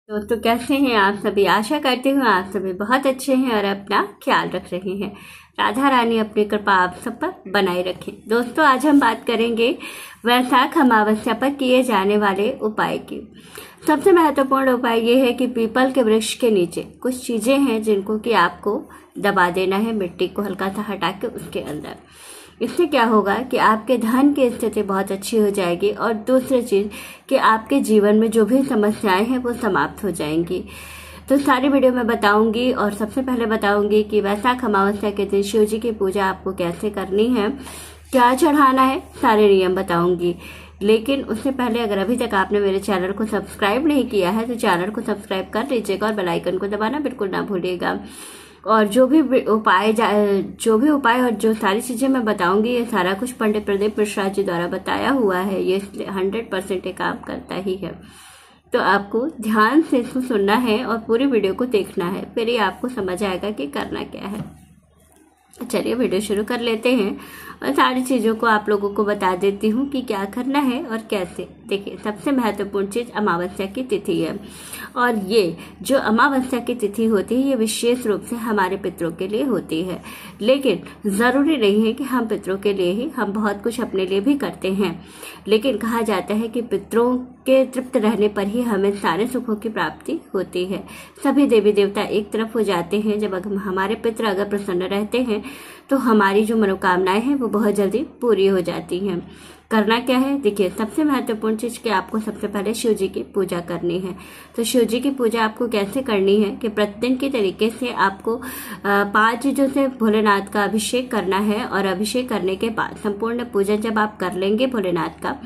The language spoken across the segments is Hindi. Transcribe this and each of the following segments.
दोस्तों कैसे हैं आप सभी। आशा करती हूँ आप सभी बहुत अच्छे हैं और अपना ख्याल रख रहे हैं। राधा रानी अपनी कृपा आप सब पर बनाए रखें। दोस्तों आज हम बात करेंगे वैशाख अमावस्या पर किए जाने वाले उपाय की। सबसे महत्वपूर्ण उपाय ये है कि पीपल के वृक्ष के नीचे कुछ चीजें हैं जिनको कि आपको दबा देना है, मिट्टी को हल्का सा हटा के उसके अंदर। इससे क्या होगा कि आपके धन की स्थिति बहुत अच्छी हो जाएगी और दूसरी चीज कि आपके जीवन में जो भी समस्याएं हैं वो समाप्त हो जाएंगी। तो सारी वीडियो में बताऊंगी और सबसे पहले बताऊंगी कि वैशाख अमावस्या के दिन शिव जी की पूजा आपको कैसे करनी है, क्या चढ़ाना है, सारे नियम बताऊंगी। लेकिन उससे पहले अगर अभी तक आपने मेरे चैनल को सब्सक्राइब नहीं किया है तो चैनल को सब्सक्राइब कर लीजिएगा और बेल आइकन को दबाना बिल्कुल ना भूलिएगा। और जो भी उपाय और जो सारी चीजें मैं बताऊंगी ये सारा कुछ पंडित प्रदीप मिश्रा जी द्वारा बताया हुआ है। ये 100% काम करता ही है। तो आपको ध्यान से इसको सुनना है और पूरी वीडियो को देखना है, फिर ही आपको समझ आएगा कि करना क्या है। चलिए वीडियो शुरू कर लेते हैं और सारी चीज़ों को आप लोगों को बता देती हूँ कि क्या करना है और कैसे। देखिए सबसे महत्वपूर्ण चीज़ अमावस्या की तिथि है और ये जो अमावस्या की तिथि होती है ये विशेष रूप से हमारे पितरों के लिए होती है। लेकिन ज़रूरी नहीं है कि हम पितरों के लिए ही, हम बहुत कुछ अपने लिए भी करते हैं। लेकिन कहा जाता है कि पितरों के तृप्त रहने पर ही हमें सारे सुखों की प्राप्ति होती है। सभी देवी देवता एक तरफ हो जाते हैं जब हमारे पितर अगर प्रसन्न रहते हैं तो हमारी जो मनोकामनाएं हैं वो बहुत जल्दी पूरी हो जाती हैं। करना क्या है, देखिए सबसे महत्वपूर्ण चीज कि आपको सबसे पहले शिव जी की पूजा करनी है। तो शिव जी की पूजा आपको कैसे करनी है कि प्रतिदिन के तरीके से आपको 5 चीजों से भोलेनाथ का अभिषेक करना है और अभिषेक करने के बाद संपूर्ण पूजन जब आप कर लेंगे भोलेनाथ का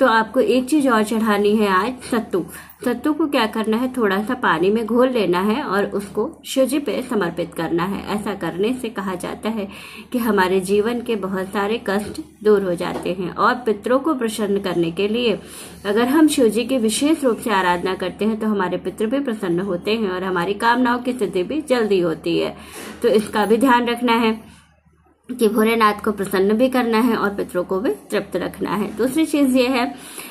तो आपको एक चीज और चढ़ानी है आज, सत्तू। सत्तू को क्या करना है, थोड़ा सा पानी में घोल लेना है और उसको शिव जी पे समर्पित करना है। ऐसा करने से कहा जाता है कि हमारे जीवन के बहुत सारे कष्ट दूर हो जाते हैं। और पितरों को प्रसन्न करने के लिए अगर हम शिव जी की विशेष रूप से आराधना करते हैं तो हमारे पितृ भी प्रसन्न होते हैं और हमारी कामनाओं की सिद्धि भी जल्दी होती है। तो इसका भी ध्यान रखना है कि भोलेनाथ को प्रसन्न भी करना है और पितरों को भी तृप्त रखना है। दूसरी चीज ये है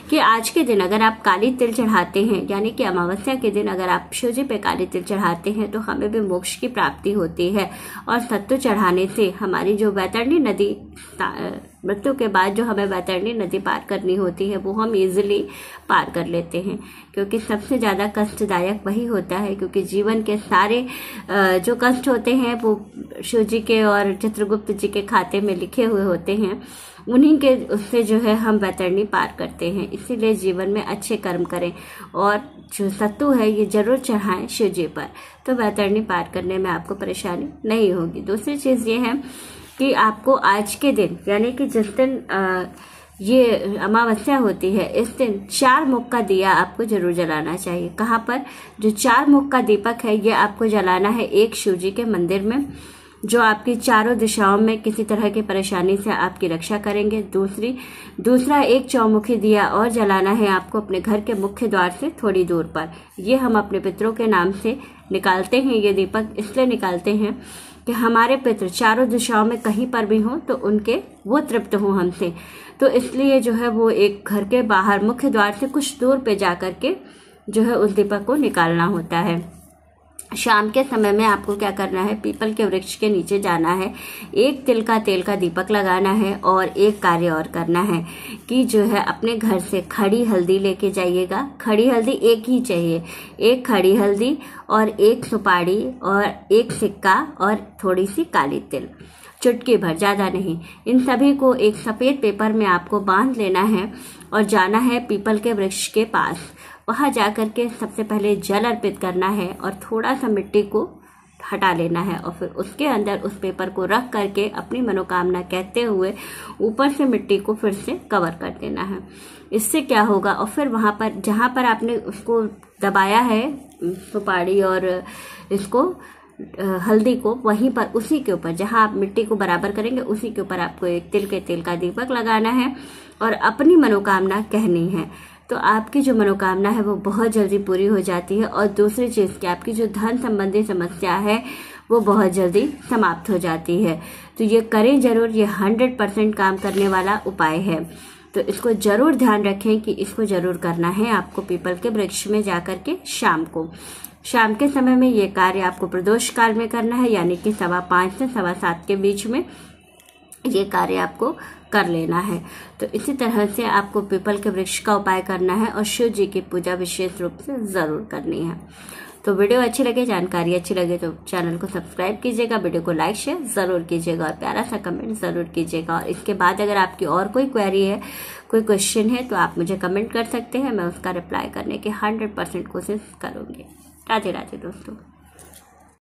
कि आज के दिन अगर आप काली तिल चढ़ाते हैं, यानी कि अमावस्या के दिन अगर आप शिव जी पे काली तिल चढ़ाते हैं तो हमें भी मोक्ष की प्राप्ति होती है। और सत्तू चढ़ाने से हमारी जो वैतरणी नदी, मृत्यु के बाद जो हमें वैतरणी नदी पार करनी होती है वो हम इजिली पार कर लेते हैं। क्योंकि सबसे ज्यादा कष्टदायक वही होता है, क्योंकि जीवन के सारे जो कष्ट होते हैं वो शिव जी के और चित्रगुप्त जी के खाते में लिखे हुए होते हैं। उन्हीं के उससे जो है हम वैतरणी पार करते हैं। इसीलिए जीवन में अच्छे कर्म करें और जो सत्तू है ये जरूर चढ़ाएं शिव जी पर, तो वैतरणी पार करने में आपको परेशानी नहीं होगी। दूसरी चीज ये है कि आपको आज के दिन, यानी कि जिस दिन ये अमावस्या होती है, इस दिन 4 मुख का दिया आपको जरूर जलाना चाहिए। कहाँ पर, जो 4 मुख का दीपक है ये आपको जलाना है एक शिव जी के मंदिर में, जो आपकी चारों दिशाओं में किसी तरह की परेशानी से आपकी रक्षा करेंगे। दूसरा एक चौमुखी दिया और जलाना है आपको अपने घर के मुख्य द्वार से थोड़ी दूर पर। ये हम अपने पितरों के नाम से निकालते हैं। ये दीपक इसलिए निकालते हैं कि हमारे पितृ चारों दिशाओं में कहीं पर भी हों तो उनके वो तृप्त हों हमसे। तो इसलिए जो है वो एक घर के बाहर मुख्य द्वार से कुछ दूर पे जाकर के जो है उस दीपक को निकालना होता है। शाम के समय में आपको क्या करना है, पीपल के वृक्ष के नीचे जाना है, एक तिल का तेल का दीपक लगाना है और एक कार्य और करना है कि जो है अपने घर से खड़ी हल्दी लेके जाइएगा। खड़ी हल्दी एक ही चाहिए, एक खड़ी हल्दी और एक सुपारी और एक सिक्का और थोड़ी सी काली तिल, चुटकी भर, ज्यादा नहीं। इन सभी को एक सफेद पेपर में आपको बांध लेना है और जाना है पीपल के वृक्ष के पास। वहां जाकर के सबसे पहले जल अर्पित करना है और थोड़ा सा मिट्टी को हटा लेना है और फिर उसके अंदर उस पेपर को रख करके अपनी मनोकामना कहते हुए ऊपर से मिट्टी को फिर से कवर कर देना है। इससे क्या होगा, और फिर वहां पर जहां पर आपने उसको दबाया है सुपारी और इसको हल्दी को, वहीं पर उसी के ऊपर जहां आप मिट्टी को बराबर करेंगे उसी के ऊपर आपको एक तिल के तेल का दीपक लगाना है और अपनी मनोकामना कहनी है। तो आपकी जो मनोकामना है वो बहुत जल्दी पूरी हो जाती है। और दूसरी चीज कि आपकी जो धन संबंधी समस्या है वो बहुत जल्दी समाप्त हो जाती है। तो ये करें जरूर, ये 100% काम करने वाला उपाय है। तो इसको जरूर ध्यान रखें कि इसको जरूर करना है आपको पीपल के वृक्ष में जाकर के शाम के समय में ये कार्य आपको प्रदोष काल में करना है, यानी कि 5:15 से 7:15 के बीच में ये कार्य आपको कर लेना है। तो इसी तरह से आपको पीपल के वृक्ष का उपाय करना है और शिव जी की पूजा विशेष रूप से जरूर करनी है। तो वीडियो अच्छी लगे, जानकारी अच्छी लगे तो चैनल को सब्सक्राइब कीजिएगा, वीडियो को लाइक शेयर जरूर कीजिएगा और प्यारा सा कमेंट जरूर कीजिएगा। और इसके बाद अगर आपकी और कोई क्वेरी है, कोई क्वेश्चन है तो आप मुझे कमेंट कर सकते हैं, मैं उसका रिप्लाई करने की 100% कोशिश करूंगी। राधे राधे दोस्तों।